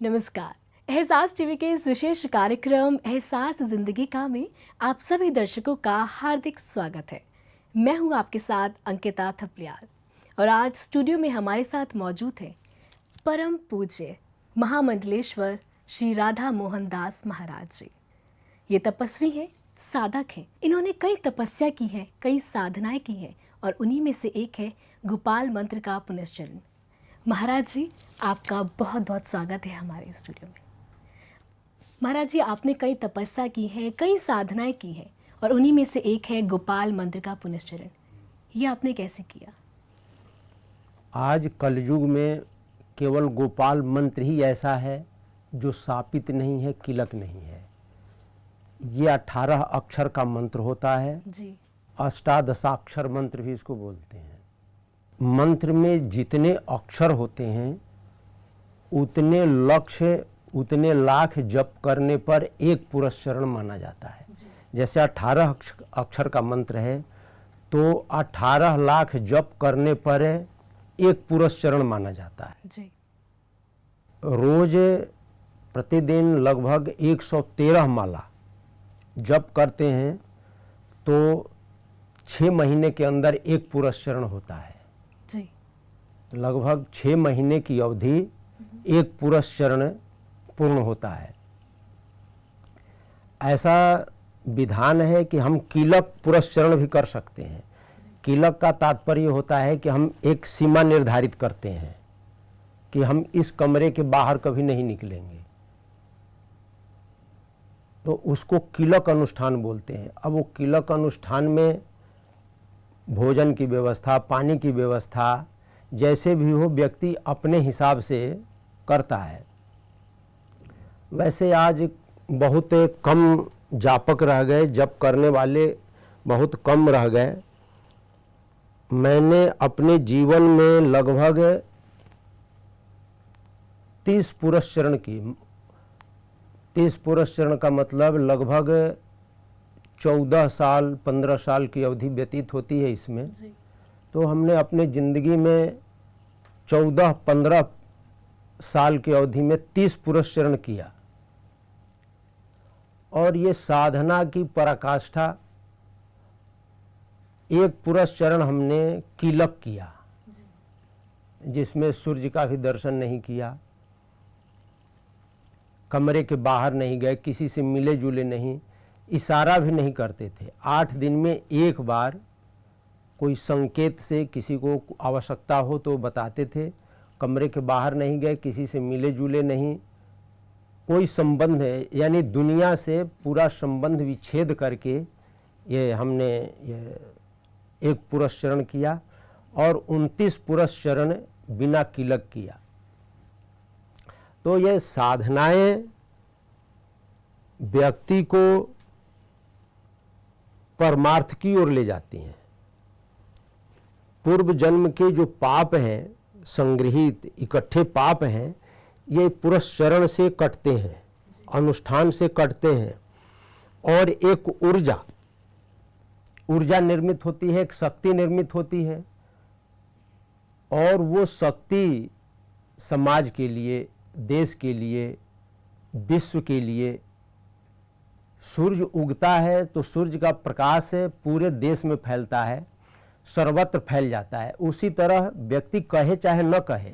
नमस्कार। एहसास टीवी के इस विशेष कार्यक्रम एहसास जिंदगी का में आप सभी दर्शकों का हार्दिक स्वागत है। मैं हूं आपके साथ अंकिता थपलियाल और आज स्टूडियो में हमारे साथ मौजूद हैं परम पूज्य महामंडलेश्वर श्री राधा मोहन दास महाराज जी। ये तपस्वी हैं, साधक हैं। इन्होंने कई तपस्या की है, कई साधनाएं की हैं और उन्हीं में से एक है गोपाल मंत्र का पुनश्चरण। महाराज जी, आपका बहुत बहुत स्वागत है हमारे स्टूडियो में। महाराज जी, आपने कई तपस्या की है, कई साधनाएं की हैं और उन्हीं में से एक है गोपाल मंत्र का पुनश्चरण। ये आपने कैसे किया? आज कलयुग में केवल गोपाल मंत्र ही ऐसा है जो सापित नहीं है, किलक नहीं है। ये 18 अक्षर का मंत्र होता है जी। अष्टादशाक्षर मंत्र भी इसको बोलते हैं। मंत्र में जितने अक्षर होते हैं उतने लक्ष्य, उतने लाख जप करने पर एक पुरस्चरण माना जाता है। जैसे 18 अक्षर का मंत्र है तो 18 लाख जप करने पर एक पुरस्चरण माना जाता है। जी। रोज प्रतिदिन लगभग 113 माला जप करते हैं तो 6 महीने के अंदर एक पुरस्चरण होता है। जी। लगभग 6 महीने की अवधि एक पुरस्चरण पूर्ण होता है। ऐसा विधान है कि हम कीलक पुरस्चरण भी कर सकते हैं। कीलक का तात्पर्य होता है कि हम एक सीमा निर्धारित करते हैं कि हम इस कमरे के बाहर कभी नहीं निकलेंगे, तो उसको कीलक अनुष्ठान बोलते हैं। अब वो कीलक अनुष्ठान में भोजन की व्यवस्था, पानी की व्यवस्था, जैसे भी हो व्यक्ति अपने हिसाब से करता है। वैसे आज बहुत कम जापक रह गए, जप करने वाले बहुत कम रह गए। मैंने अपने जीवन में लगभग 30 पुरस्चरण की। 30 पुरस्चरण का मतलब लगभग 14 साल 15 साल की अवधि व्यतीत होती है इसमें। जी। तो हमने अपने ज़िंदगी में 14-15 साल की अवधि में 30 पुरस्चरण किया और ये साधना की पराकाष्ठा। एक पुरस्चरण हमने कीलक किया जिसमें सूर्य का भी दर्शन नहीं किया, कमरे के बाहर नहीं गए, किसी से मिले जुले नहीं, इशारा भी नहीं करते थे। 8 दिन में एक बार कोई संकेत से किसी को आवश्यकता हो तो बताते थे। कमरे के बाहर नहीं गए, किसी से मिले जुले नहीं, कोई संबंध है यानी दुनिया से पूरा संबंध विच्छेद करके ये हमने ये एक पुरस्चरण किया और 29 पुरस्चरण बिना कीलक किया। तो ये साधनाएं व्यक्ति को परमार्थ की ओर ले जाती हैं। पूर्व जन्म के जो पाप हैं, संग्रहित इकट्ठे पाप हैं, ये पुरस्चरण से कटते हैं, अनुष्ठान से कटते हैं और एक ऊर्जा निर्मित होती है, एक शक्ति निर्मित होती है और वो शक्ति समाज के लिए, देश के लिए, विश्व के लिए। सूर्य उगता है तो सूर्य का प्रकाश पूरे देश में फैलता है, सर्वत्र फैल जाता है। उसी तरह व्यक्ति कहे चाहे न कहे,